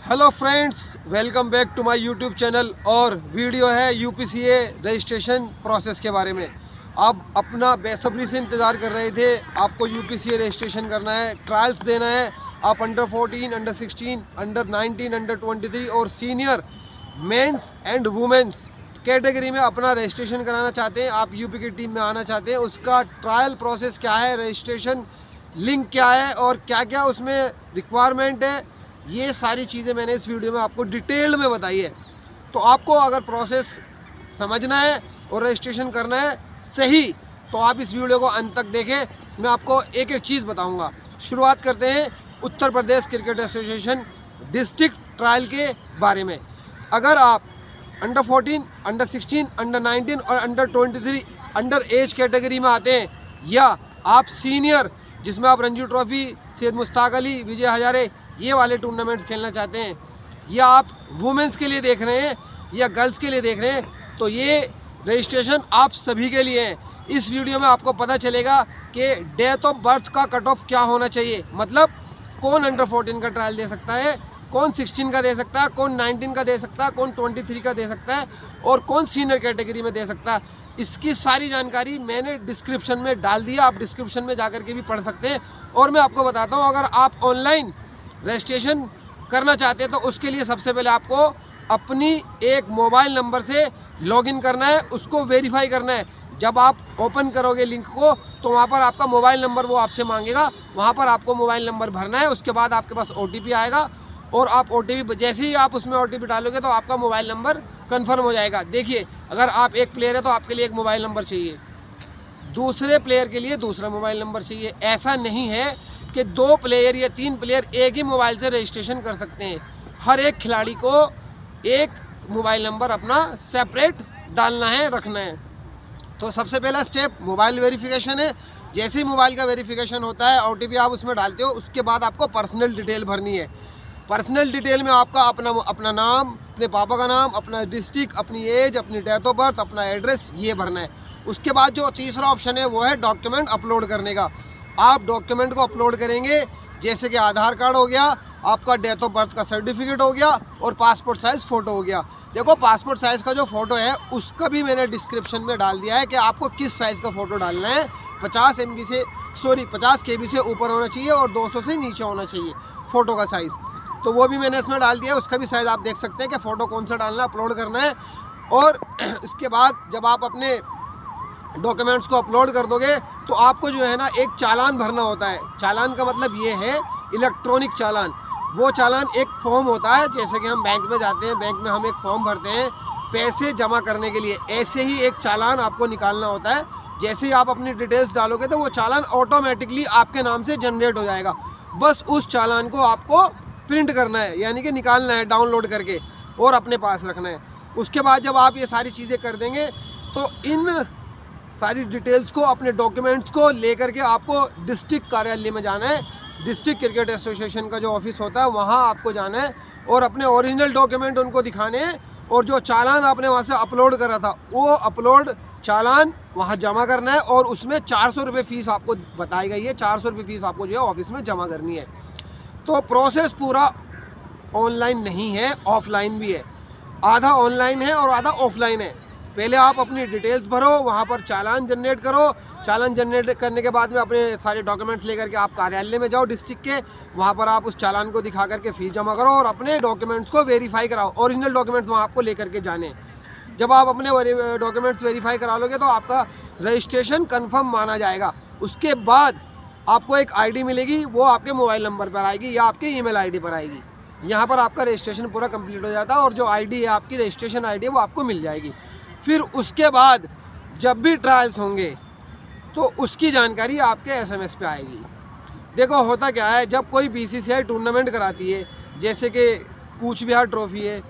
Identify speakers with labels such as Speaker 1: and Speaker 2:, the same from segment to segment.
Speaker 1: Hello friends, welcome back to my YouTube channel. और video है UPCA registration process के बारे में। आप अपना बेसब्री से इंतज़ार कर रहे थे, आपको यूपीसीए रजिस्ट्रेशन करना है, ट्रायल्स देना है। आप अंडर 14, अंडर 16, अंडर 19, अंडर 23 और senior mains and women's category में अपना रजिस्ट्रेशन कराना चाहते हैं, आप यूपी की टीम में आना चाहते हैं। उसका ट्रायल प्रोसेस क्या है, रजिस्ट्रेशन लिंक क्या है और क्या क्या उसमें रिक्वायरमेंट है, ये सारी चीज़ें मैंने इस वीडियो में आपको डिटेल में बताई है। तो आपको अगर प्रोसेस समझना है और रजिस्ट्रेशन करना है सही, तो आप इस वीडियो को अंत तक देखें। मैं आपको एक एक चीज़ बताऊंगा। शुरुआत करते हैं Uttar Pradesh cricket association district trial के बारे में। अगर आप अंडर 14, अंडर 16, अंडर 19 और अंडर 23 अंडर एज कैटेगरी में आते हैं, या आप सीनियर जिसमें आप रणजी ट्रॉफी, सैयद मुश्ताक अली, विजय हजारे ये वाले टूर्नामेंट्स खेलना चाहते हैं, या आप वुमेंस के लिए देख रहे हैं या गर्ल्स के लिए देख रहे हैं, तो ये रजिस्ट्रेशन आप सभी के लिए है। इस वीडियो में आपको पता चलेगा कि डेट ऑफ बर्थ का कट ऑफ क्या होना चाहिए, मतलब कौन अंडर 14 का ट्रायल दे सकता है, कौन 16 का दे सकता है, कौन 19 का दे सकता है, कौन 23 का दे सकता है और कौन सीनियर कैटेगरी में दे सकता है। इसकी सारी जानकारी मैंने डिस्क्रिप्शन में डाल दिया, आप डिस्क्रिप्शन में जाकर के भी पढ़ सकते हैं। और मैं आपको बताता हूँ, अगर आप ऑनलाइन रजिस्ट्रेशन करना चाहते हैं तो उसके लिए सबसे पहले आपको अपनी एक मोबाइल नंबर से लॉगिन करना है, उसको वेरीफाई करना है। जब आप ओपन करोगे लिंक को तो वहाँ पर आपका मोबाइल नंबर वो आपसे मांगेगा, वहाँ पर आपको मोबाइल नंबर भरना है। उसके बाद आपके पास OTP आएगा और आप OTP जैसे ही आप उसमें OTP डालोगे तो आपका मोबाइल नंबर कन्फर्म हो जाएगा। देखिए, अगर आप एक प्लेयर है तो आपके लिए एक मोबाइल नंबर चाहिए, दूसरे प्लेयर के लिए दूसरा मोबाइल नंबर चाहिए। ऐसा नहीं है कि 2 प्लेयर या 3 प्लेयर एक ही मोबाइल से रजिस्ट्रेशन कर सकते हैं। हर एक खिलाड़ी को एक मोबाइल नंबर अपना सेपरेट डालना है, रखना है। तो सबसे पहला स्टेप मोबाइल वेरिफिकेशन है। जैसे ही मोबाइल का वेरिफिकेशन होता है, OTP आप उसमें डालते हो, उसके बाद आपको पर्सनल डिटेल भरनी है। पर्सनल डिटेल में आपका अपना नाम, अपने पापा का नाम, अपना डिस्ट्रिक्ट, अपनी एज, अपनी डेट ऑफ बर्थ, अपना एड्रेस, ये भरना है। उसके बाद जो तीसरा ऑप्शन है वो है डॉक्यूमेंट अपलोड करने का। आप डॉक्यूमेंट को अपलोड करेंगे, जैसे कि आधार कार्ड हो गया, आपका डेट ऑफ बर्थ का सर्टिफिकेट हो गया और पासपोर्ट साइज़ फ़ोटो हो गया। देखो, पासपोर्ट साइज़ का जो फ़ोटो है उसका भी मैंने डिस्क्रिप्शन में डाल दिया है कि आपको किस साइज़ का फ़ोटो डालना है। 50 KB से ऊपर होना चाहिए और 200 से नीचे होना चाहिए फ़ोटो का साइज़। तो वो भी मैंने इसमें डाल दिया है, उसका भी साइज़ आप देख सकते हैं कि फ़ोटो कौन सा डालना है, अपलोड करना है। और इसके बाद जब आप अपने डॉक्यूमेंट्स को अपलोड कर दोगे तो आपको जो है ना एक चालान भरना होता है। चालान का मतलब ये है इलेक्ट्रॉनिक चालान। वो चालान एक फॉर्म होता है, जैसे कि हम बैंक में जाते हैं, बैंक में हम एक फॉर्म भरते हैं पैसे जमा करने के लिए, ऐसे ही एक चालान आपको निकालना होता है। जैसे ही आप अपनी डिटेल्स डालोगे तो वो चालान ऑटोमेटिकली आपके नाम से जनरेट हो जाएगा। बस उस चालान को आपको प्रिंट करना है, यानी कि निकालना है डाउनलोड करके और अपने पास रखना है। उसके बाद जब आप ये सारी चीज़ें कर देंगे तो इन सारी डिटेल्स को, अपने डॉक्यूमेंट्स को लेकर के आपको डिस्ट्रिक्ट कार्यालय में जाना है। डिस्ट्रिक्ट क्रिकेट एसोसिएशन का जो ऑफिस होता है वहाँ आपको जाना है और अपने ओरिजिनल डॉक्यूमेंट उनको दिखाने हैं। और जो चालान आपने वहाँ से अपलोड करा था वो अपलोड चालान वहाँ जमा करना है और उसमें 400 रुपये फ़ीस आपको बताई गई है। 400 रुपये फ़ीस आपको जो है ऑफिस में जमा करनी है। तो प्रोसेस पूरा ऑनलाइन नहीं है, ऑफलाइन भी है। आधा ऑनलाइन है और आधा ऑफलाइन है। पहले आप अपनी डिटेल्स भरो, वहाँ पर चालान जनरेट करो। चालान जनरेट करने के बाद में अपने सारे डॉक्यूमेंट्स लेकर के आप कार्यालय में जाओ डिस्ट्रिक्ट के, वहाँ पर आप उस चालान को दिखा करके फ़ीस जमा करो और अपने डॉक्यूमेंट्स को वेरीफाई कराओ। ओरिजिनल डॉक्यूमेंट्स वहाँ आपको लेकर के जाने। जब आप अपने डॉक्यूमेंट्स वेरीफाई करा लोगे तो आपका रजिस्ट्रेशन कन्फर्म माना जाएगा। उसके बाद आपको एक ID मिलेगी, वो आपके मोबाइल नंबर पर आएगी या आपके email ID पर आएगी। यहाँ पर आपका रजिस्ट्रेशन पूरा कंप्लीट हो जाता है और जो ID है आपकी रजिस्ट्रेशन ID है वो आपको मिल जाएगी। फिर उसके बाद जब भी ट्रायल्स होंगे तो उसकी जानकारी आपके SMS पे आएगी। देखो, होता क्या है, जब कोई BCCI टूर्नामेंट कराती है, जैसे कि कूच बिहार ट्रॉफी है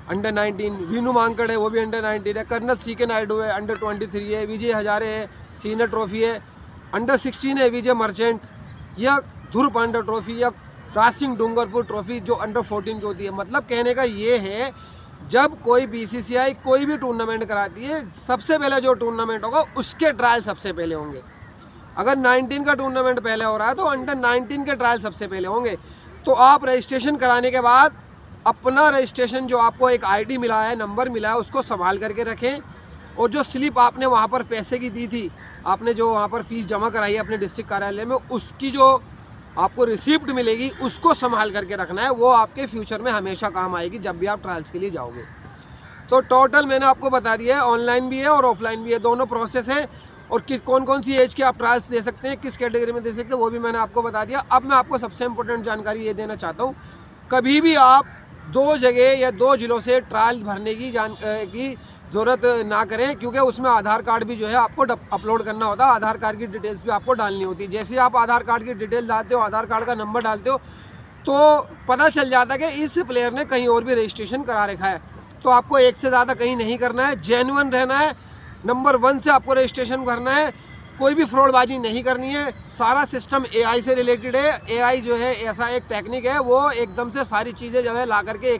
Speaker 1: अंडर 19, वीनू मांकड़ है वो भी अंडर 19 है, कर्नल CK नायडू है अंडर 23 है, विजय हजारे है सीनियर ट्रॉफी है, अंडर 16 है विजय मर्चेंट, या ध्रुव पांड्या ट्रॉफी, या राज सिंह डूंगरपुर ट्रॉफी जो अंडर 14 की होती है। मतलब कहने का ये है, जब कोई BCCI कोई भी टूर्नामेंट कराती है, सबसे पहले जो टूर्नामेंट होगा उसके ट्रायल सबसे पहले होंगे। अगर 19 का टूर्नामेंट पहले हो रहा है तो अंडर 19 के ट्रायल सबसे पहले होंगे। तो आप रजिस्ट्रेशन कराने के बाद अपना रजिस्ट्रेशन जो आपको एक आईडी मिला है, नंबर मिला है, उसको संभाल करके रखें। और जो स्लिप आपने वहाँ पर पैसे की दी थी, आपने जो वहाँ पर फीस जमा कराई है अपने डिस्ट्रिक्ट कार्यालय में, उसकी जो आपको रिसिप्ट मिलेगी उसको संभाल करके रखना है। वो आपके फ्यूचर में हमेशा काम आएगी जब भी आप ट्रायल्स के लिए जाओगे। तो टोटल मैंने आपको बता दिया है, ऑनलाइन भी है और ऑफलाइन भी है, दोनों प्रोसेस है। और कौन कौन सी एज के आप ट्रायल्स दे सकते हैं, किस कैटेगरी में दे सकते हैं, वो भी मैंने आपको बता दिया। अब मैं आपको सबसे इम्पोर्टेंट जानकारी ये देना चाहता हूँ, कभी भी आप 2 जगह या 2 जिलों से ट्रायल भरने की ज़रूरत ना करें, क्योंकि उसमें आधार कार्ड भी जो है आपको अपलोड करना होता है। आधार कार्ड की डिटेल्स भी आपको डालनी होती है। जैसे आप आधार कार्ड की डिटेल डालते हो, आधार कार्ड का नंबर डालते हो, तो पता चल जाता है कि इस प्लेयर ने कहीं और भी रजिस्ट्रेशन करा रखा है। तो आपको एक से ज़्यादा कहीं नहीं करना है, जेन्युइन रहना है, नंबर 1 से आपको रजिस्ट्रेशन करना है, कोई भी फ्रॉडबाजी नहीं करनी है। सारा सिस्टम एआई से रिलेटेड है। एआई जो है ऐसा एक टेक्निक है, वो एकदम से सारी चीज़ें जो है ला करके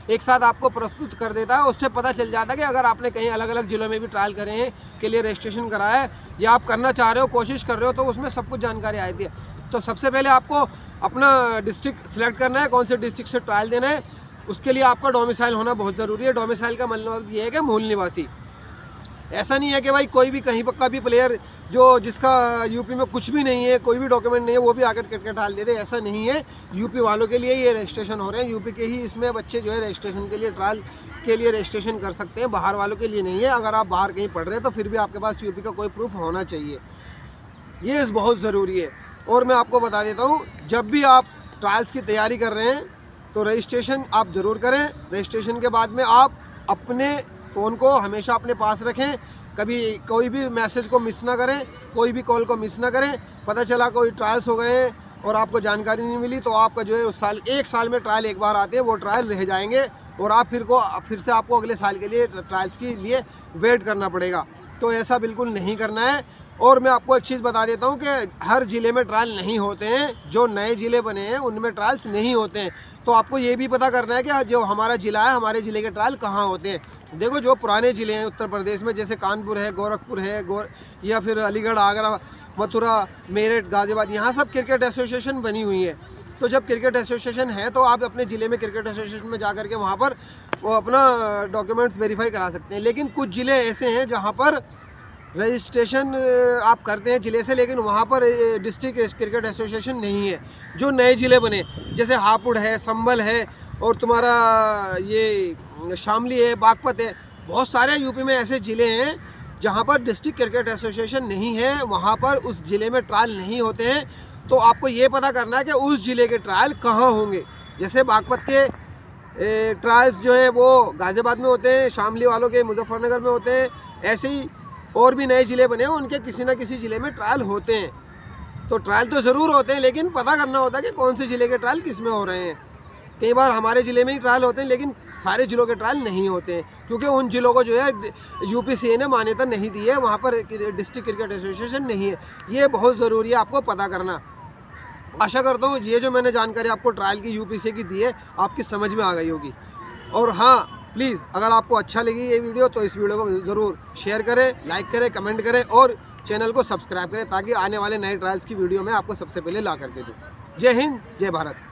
Speaker 1: एक साथ आपको प्रस्तुत कर देता है। उससे पता चल जाता है कि अगर आपने कहीं अलग अलग जिलों में भी ट्रायल करे हैं के लिए रजिस्ट्रेशन कराया है या आप करना चाह रहे हो, कोशिश कर रहे हो, तो उसमें सब कुछ जानकारी आती है। तो सबसे पहले आपको अपना डिस्ट्रिक्ट सिलेक्ट करना है, कौन से डिस्ट्रिक्ट से ट्रायल देना है। उसके लिए आपका डोमिसाइल होना बहुत ज़रूरी है। डोमिसाइल का मतलब ये है कि मूल निवासी। ऐसा नहीं है कि भाई कोई भी कहीं का भी प्लेयर जिसका यूपी में कुछ भी नहीं है, कोई भी डॉक्यूमेंट नहीं है, वो भी आकर क्रिकेट डाल देते, ऐसा नहीं है। यूपी वालों के लिए ये रजिस्ट्रेशन हो रहे हैं, यूपी के ही इसमें बच्चे जो है रजिस्ट्रेशन के लिए ट्रायल के लिए रजिस्ट्रेशन कर सकते हैं, बाहर वालों के लिए नहीं है। अगर आप बाहर कहीं पढ़ रहे हैं तो फिर भी आपके पास यूपी का कोई प्रूफ होना चाहिए, ये बहुत ज़रूरी है। और मैं आपको बता देता हूँ, जब भी आप ट्रायल्स की तैयारी कर रहे हैं तो रजिस्ट्रेशन आप ज़रूर करें। रजिस्ट्रेशन के बाद में आप अपने फ़ोन को हमेशा अपने पास रखें, कभी कोई भी मैसेज को मिस ना करें, कोई भी कॉल को मिस ना करें। पता चला कोई ट्रायल्स हो गए हैं और आपको जानकारी नहीं मिली, तो आपका जो है उस साल 1 साल में ट्रायल एक बार आते हैं, वो ट्रायल रह जाएंगे और आप फिर से आपको अगले साल के लिए ट्रायल्स के लिए वेट करना पड़ेगा। तो ऐसा बिल्कुल नहीं करना है। और मैं आपको एक चीज़ बता देता हूँ कि हर ज़िले में ट्रायल नहीं होते हैं, जो नए ज़िले बने हैं उनमें ट्रायल्स नहीं होते हैं। तो आपको ये भी पता करना है कि जो हमारा ज़िला है, हमारे ज़िले के ट्रायल कहाँ होते हैं। देखो, जो पुराने ज़िले हैं उत्तर प्रदेश में, जैसे कानपुर है, गोरखपुर है, या फिर अलीगढ़, आगरा, मथुरा, मेरठ, गाज़ियाबाद, यहाँ सब क्रिकेट एसोसिएशन बनी हुई है। तो जब क्रिकेट एसोसिएशन है तो आप अपने ज़िले में क्रिकेट एसोसिएशन में जा करके वहाँ पर वो अपना डॉक्यूमेंट्स वेरीफाई करा सकते हैं। लेकिन कुछ ज़िले ऐसे हैं जहाँ पर रजिस्ट्रेशन आप करते हैं ज़िले से, लेकिन वहाँ पर डिस्ट्रिक्ट क्रिकेट एसोसिएशन नहीं है। जो नए ज़िले बने, जैसे हापुड़ है, संभल है, और तुम्हारा ये शामली है, बागपत है, बहुत सारे यूपी में ऐसे ज़िले हैं जहाँ पर डिस्ट्रिक्ट क्रिकेट एसोसिएशन नहीं है, वहाँ पर उस ज़िले में ट्रायल नहीं होते हैं। तो आपको ये पता करना है कि उस ज़िले के ट्रायल कहाँ होंगे। जैसे बागपत के ट्रायल्स जो है वो गाज़ियाबाद में होते हैं, शामली वालों के मुजफ्फरनगर में होते हैं। ऐसे ही और भी नए ज़िले बने हैं, उनके किसी न किसी ज़िले में ट्रायल होते हैं। तो ट्रायल तो ज़रूर होते हैं, लेकिन पता करना होता है कि कौन से ज़िले के ट्रायल किस में हो रहे हैं। कई बार हमारे ज़िले में ही ट्रायल होते हैं, लेकिन सारे ज़िलों के ट्रायल नहीं होते हैं, क्योंकि उन ज़िलों को जो है यूपीसीए ने मान्यता नहीं दी है, वहाँ पर डिस्ट्रिक्ट क्रिकेट एसोसिएशन नहीं है। ये बहुत ज़रूरी है आपको पता करना। आशा करता हूँ ये जो मैंने जानकारी आपको ट्रायल की यूपीसीए की दी है, आपकी समझ में आ गई होगी। और हाँ, प्लीज़ अगर आपको अच्छा लगी ये वीडियो तो इस वीडियो को ज़रूर शेयर करें, लाइक करें, कमेंट करें और चैनल को सब्सक्राइब करें, ताकि आने वाले नए ट्रायल्स की वीडियो में आपको सबसे पहले ला करके दूँ। जय हिंद, जय भारत।